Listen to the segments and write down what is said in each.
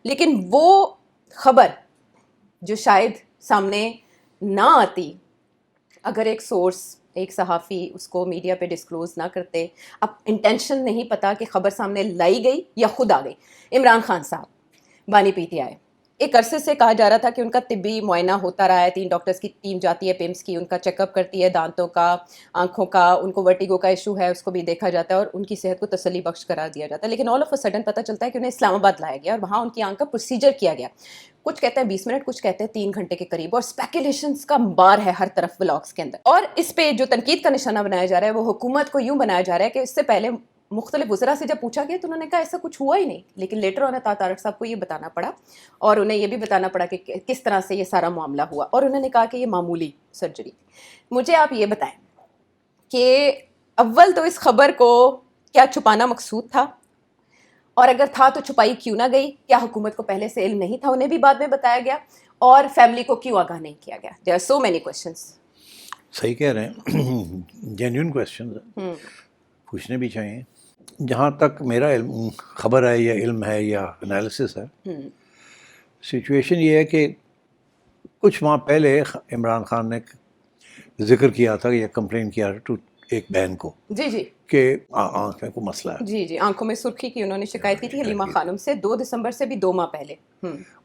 लेकिन वो खबर जो शायद सामने ना आती अगर एक सोर्स, एक सहाफ़ी उसको मीडिया पे डिस्क्लोज़ ना करते। अब इंटेंशन नहीं पता कि ख़बर सामने लाई गई या खुद आ गई। इमरान खान साहब बानी पीटीआई, एक अरसे से कहा जा रहा था कि उनका तिब्बी मुआयना होता रहा है, 3 डॉक्टर्स की टीम जाती है पिम्स की, उनका चेकअप करती है, दांतों का, आँखों का, उनको वर्टिगो का इशू है उसको भी देखा जाता है और उनकी सेहत को तसल्ली बख्श करार दिया जाता है। लेकिन ऑल ऑफ अ सडन पता चलता है कि उन्हें इस्लामाबाद लाया गया और वहाँ उनकी आँख का प्रोसीजर किया गया। कुछ कहते हैं 20 मिनट, कुछ कहते हैं 3 घंटे के करीब, और स्पेकुलेशंस का अंबार है हर तरफ व्लॉग्स के अंदर। और इस पे जो तनकीद का निशाना बनाया जा रहा है वो हुकूमत को यूँ बनाया जा रहा है कि इससे पहले मुख्तलिफ वज़रा से जब पूछा गया तो उन्होंने कहा ऐसा कुछ हुआ ही नहीं। लेकिन लेटर ऑन तारक साहब को ये बताना पड़ा और उन्हें ये भी बताना पड़ा कि किस तरह से ये सारा मामला हुआ, और उन्होंने कहा कि ये मामूली सर्जरी। मुझे आप ये बताएं कि अव्वल तो इस खबर को क्या छुपाना मकसूद था, और अगर था तो छुपाई क्यों ना गई? क्या हुकूमत को पहले से इल्म नहीं था, उन्हें भी बाद में बताया गया? और फैमिली को क्यों आगाह नहीं किया गया? There are so many questions. सही कह रहे हैं, जेन्युइन क्वेश्चन पूछने भी चाहिए। जहाँ तक मेरा खबर है या इल्म है या एनालिसिस है, सिचुएशन ये है कि कुछ माह पहले इमरान खान ने जिक्र किया था या कंप्लेन किया टू एक बहन को जी जी कि आँख में को मसला है। जी जी, आंखों में सुर्खी की उन्होंने शिकायत की थी हलीमा खानम से 2 दिसंबर से भी 2 माह पहले।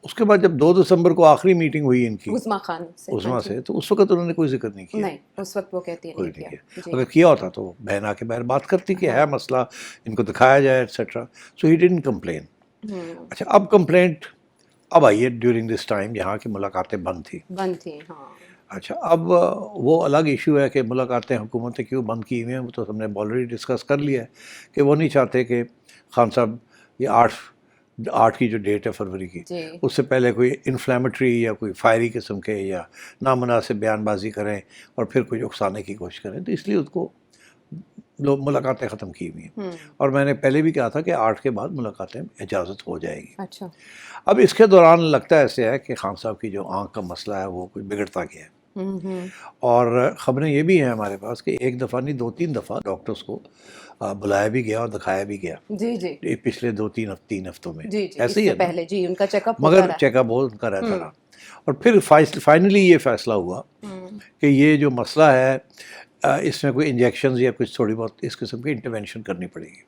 उसके बाद जब 2 दिसंबर को आखिरी मीटिंग हुई इनकी उस्मा खान से, उस्मा हाँ जी। से, तो उस वक्त उन्होंने कोई जिक्र नहीं किया। नहीं, उस वक्त वो कहती है कोई नहीं नहीं किया। किया। जी। अगर किया होता तो बहन आके बाहर बात करती कि है मसला, इनको दिखाया जाए etcetera. So he didn't complain. अच्छा, अब कंप्लेंट अब आई है ड्यूरिंग दिस टाइम जहाँ की मुलाकातें बंद थी। बंद थी, हाँ। अच्छा, अब वो अलग इशू है कि मुलाकातें हुकूमत ने क्यों बंद की हुई हैं, वो तो हमने ऑलरेडी डिस्कस कर लिया है कि वो नहीं चाहते कि खान साहब ये 8 की जो डेट है फरवरी की, जी। उससे पहले कोई इन्फ्लेमेटरी या कोई फायरी किस्म के या नामुनासिब बयानबाजी करें और फिर कोई उकसाने की कोशिश करें, तो इसलिए उसको लोग मुलाकातें ख़त्म की हुई हैं। और मैंने पहले भी कहा था कि 8 के बाद मुलाकातें इजाज़त हो जाएगी। अच्छा। अब इसके दौरान लगता ऐसे है कि खान साहब की जो आँख का मसला है वो कुछ बिगड़ता गया है। और ख़बरें ये भी हैं हमारे पास कि एक दफ़ा नहीं 2-3 दफ़ा डॉक्टर्स को बुलाया भी गया और दिखाया भी गया जी जी ये पिछले 3 हफ्तों में। जी जी, ऐसे ही इससे है ना, पहले जी उनका चेकअप होता मगर रहा। चेकअप वो उनका रहता रहा। और फिर फाइनली ये फैसला हुआ कि ये जो मसला है इसमें कोई इंजेक्शन या कुछ थोड़ी बहुत इस किस्म की इंटरवेंशन करनी पड़ेगी।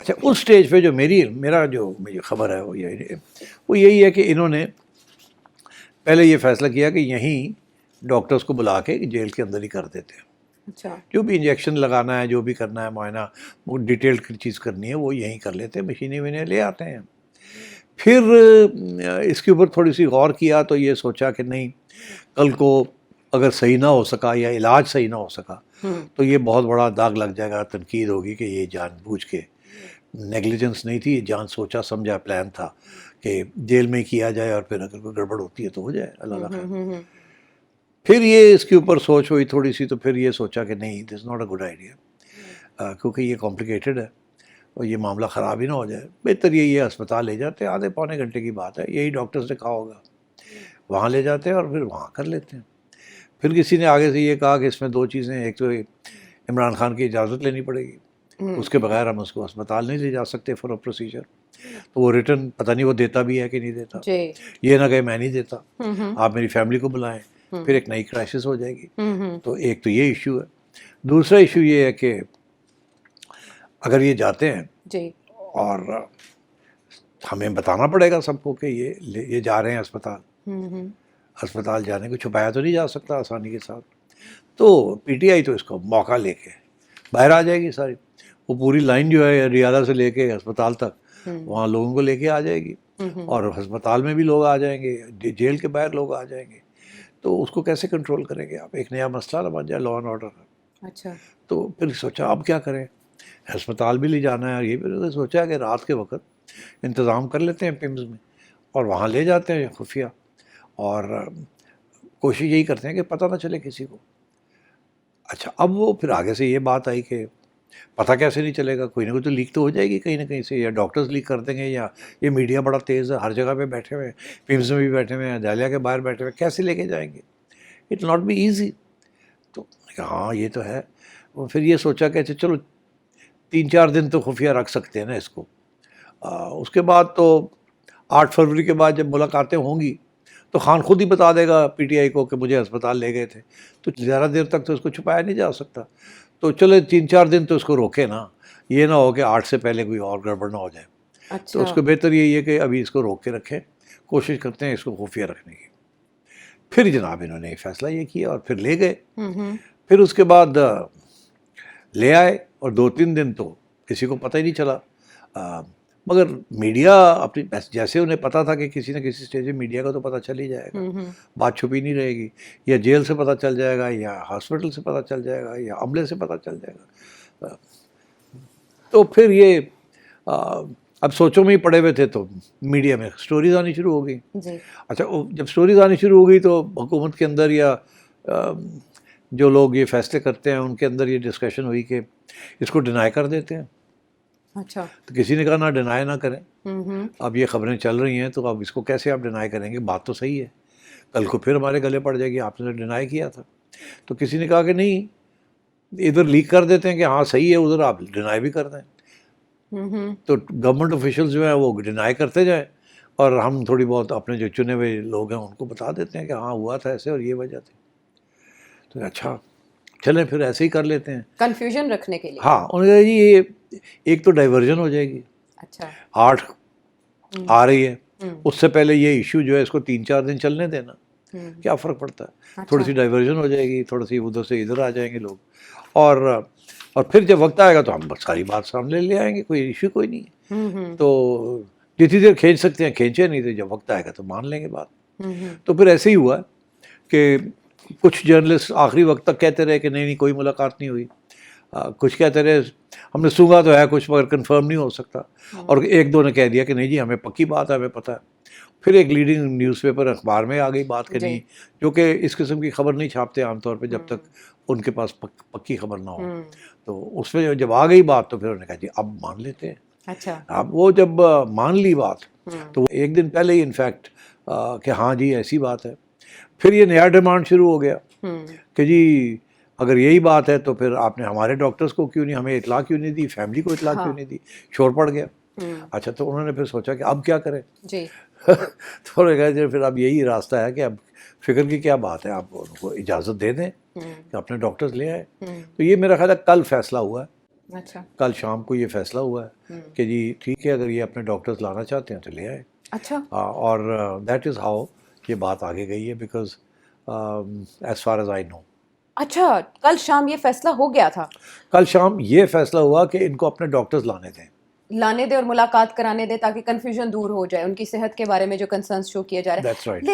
अच्छा, उस स्टेज पे जो मेरा जो मुझे खबर है वो यही है कि इन्होंने पहले ये फैसला किया कि यहीं डॉक्टर्स को बुला के जेल के अंदर ही कर देते हैं। अच्छा। जो भी इंजेक्शन लगाना है, जो भी करना है, मुआयना वो डिटेल्ड चीज़ करनी है वो यहीं कर लेते हैं, मशीनें वशीनें ले आते हैं। फिर इसके ऊपर थोड़ी सी गौर किया तो ये सोचा कि नहीं, कल को अगर सही ना हो सका या इलाज सही ना हो सका तो ये बहुत बड़ा दाग लग जाएगा, तनकीद होगी कि ये जानबूझ के नेग्लिजेंस नहीं थी, ये जान सोचा समझा प्लान था कि जेल में किया जाए और फिर अगर कोई गड़बड़ होती है तो हो जाए, अल्लाह ना करे। फिर ये इसके ऊपर सोच हुई थोड़ी सी, तो फिर ये सोचा कि नहीं, this not a good idea, क्योंकि ये कॉम्प्लिकेटेड है और ये मामला ख़राब ही ना हो जाए। बेहतर ये अस्पताल ले जाते हैं, आधे पौने घंटे की बात है, यही डॉक्टर्स ने कहा होगा, वहाँ ले जाते हैं और फिर वहाँ कर लेते हैं। फिर किसी ने आगे से ये कहा कि इसमें 2 चीज़ें, एक तो इमरान खान की इजाज़त लेनी पड़ेगी, उसके बगैर हम उसको अस्पताल नहीं ले जा सकते फॉर अ प्रोसीजर। तो वो रिटर्न पता नहीं वो देता भी है कि नहीं देता, ये ना कहे मैं नहीं देता, आप मेरी फैमिली को बुलाएं, फिर एक नई क्राइसिस हो जाएगी। तो एक तो ये इशू है। दूसरा इशू ये है कि अगर ये जाते हैं जी। और हमें बताना पड़ेगा सबको कि ये जा रहे हैं अस्पताल। अस्पताल जाने को छुपाया तो नहीं जा सकता आसानी के साथ। तो पीटीआई तो इसको मौका लेके बाहर आ जाएगी सारी, वो पूरी लाइन जो है रियादा से लेके अस्पताल तक वहाँ लोगों को लेके आ जाएगी और अस्पताल में भी लोग आ जाएंगे, जेल के बाहर लोग आ जाएंगे। तो उसको कैसे कंट्रोल करेंगे आप? एक नया मसला ना बन जाए लॉ एंड ऑर्डर का। अच्छा। तो फिर सोचा अब क्या करें, अस्पताल भी ले जाना है और ये भी सोचा कि रात के वक्त इंतज़ाम कर लेते हैं पिम्स में और वहाँ ले जाते हैं खुफिया, और कोशिश यही करते हैं कि पता ना चले किसी को। अच्छा, अब वो फिर आगे से ये बात आई कि पता कैसे नहीं चलेगा, कोई ना कोई तो लीक तो हो जाएगी कहीं ना कहीं से, या डॉक्टर्स लीक कर देंगे, या ये मीडिया बड़ा तेज़ है, हर जगह पे बैठे हुए हैं, पिम्स में भी बैठे हुए हैं, जालिया के बाहर बैठे हुए हैं, कैसे लेके जाएंगे, इट नॉट बी ईजी। तो हाँ ये तो है। और फिर ये सोचा कि अच्छा चलो 3-4 दिन तो खुफिया रख सकते हैं ना इसको। उसके बाद तो 8 फरवरी के बाद जब मुलाकातें होंगी तो खान खुद ही बता देगा पीटीआई को कि मुझे अस्पताल ले गए थे। तो ज़्यादा देर तक तो उसको छुपाया नहीं जा सकता। तो चलो 3-4 दिन तो उसको रोके ना, ये ना हो कि 8 से पहले कोई और गड़बड़ ना हो जाए। तो अच्छा। उसको बेहतर यही है कि अभी इसको रोक के रखें, कोशिश करते हैं इसको खुफिया रखने की। फिर जनाब इन्होंने फैसला ये किया और फिर ले गए। फिर उसके बाद ले आए और 2-3 दिन तो किसी को पता ही नहीं चला। मगर मीडिया अपनी जैसे उन्हें पता था कि किसी न किसी स्टेज में मीडिया का तो पता चल ही जाएगा, बात छुपी नहीं रहेगी, या जेल से पता चल जाएगा, या हॉस्पिटल से पता चल जाएगा, या अमले से पता चल जाएगा। तो फिर ये अब सोचों में ही पड़े हुए थे तो मीडिया में स्टोरीज आनी शुरू हो गई। अच्छा, जब स्टोरीज आनी शुरू हो गई तो हुकूमत के अंदर या जो लोग ये फैसले करते हैं उनके अंदर ये डिस्कशन हुई कि इसको डिनाई कर देते हैं। अच्छा। तो किसी ने कहा ना डिनाई ना करें, अब ये खबरें चल रही हैं तो अब इसको कैसे आप डिनाई करेंगे, बात तो सही है, कल को फिर हमारे गले पड़ जाएगी आपने डिनाई किया था। तो किसी ने कहा कि नहीं, इधर लीक कर देते हैं कि हाँ सही है, उधर आप डिनाई भी कर दें। तो गवर्नमेंट ऑफिशियल्स जो है वो डिनाई करते जाए और हम थोड़ी बहुत अपने जो चुने हुए लोग हैं उनको बता देते हैं कि हाँ हुआ था ऐसे और ये वजह थी। तो अच्छा चलें फिर ऐसे ही कर लेते हैं, कंफ्यूजन रखने के लिए। हाँ, उन्होंने कहा जी ये एक तो डाइवर्जन हो जाएगी। अच्छा। 8 आ रही है, उससे पहले ये इशू जो है इसको 3-4 दिन चलने देना, क्या फ़र्क पड़ता है। अच्छा। थोड़ी सी डाइवर्जन हो जाएगी, थोड़ी सी उधर से इधर आ जाएंगे लोग, और फिर जब वक्त आएगा तो हम सारी बात सामने ले आएंगे, कोई इशू कोई नहीं है। तो जितनी देर खींच सकते हैं खींचे, नहीं तो जब वक्त आएगा तो मान लेंगे बात। तो फिर ऐसे ही हुआ कि कुछ जर्नलिस्ट आखिरी वक्त तक कहते रहे कि नहीं कोई मुलाकात नहीं हुई, कुछ कहते रहे हमने सुना तो है कुछ मगर कंफर्म नहीं हो सकता, और एक दो ने कह दिया कि नहीं जी हमें पक्की बात है, हमें पता है। फिर एक लीडिंग न्यूज़पेपर अखबार में आ गई बात कि नहीं, जो कि इस किस्म की खबर नहीं छापते आमतौर पे जब तक उनके पास पक्की खबर ना हो। तो उसमें जब आ गई बात तो फिर उन्होंने कहा जी अब मान लेते हैं। अच्छा। अब वो जब मान ली बात तो एक दिन पहले ही इनफैक्ट कि हाँ जी ऐसी बात है, फिर ये नया डिमांड शुरू हो गया कि जी अगर यही बात है तो फिर आपने हमारे डॉक्टर्स को क्यों नहीं, हमें इतला क्यों नहीं दी, फैमिली को इतला क्यों नहीं दी, शोर पड़ गया। अच्छा, तो उन्होंने फिर सोचा कि अब क्या करें जी। तो उन्होंने कहा फिर अब यही रास्ता है कि अब फिक्र की क्या बात है, आप उनको इजाज़त दे दें कि अपने डॉक्टर्स ले आए। तो ये मेरा ख्याल है कल फैसला हुआ है। अच्छा। कल शाम को ये फैसला हुआ है कि जी ठीक है, अगर ये अपने डॉक्टर्स लाना चाहते हैं तो ले आए। अच्छा। और दैट इज़ हाउ ये बात आगे गई है, because as far as I know. अच्छा, कल शाम ये फैसला हो गया था? कल शाम ये फैसला हुआ कि इनको अपने डॉक्टर्स लाने दें और मुलाकात कराने दें ताकि कंफ्यूजन दूर हो जाए, उनकी सेहत के बारे में जो कंसर्न्स शो किए जा रहे हैं। That's right.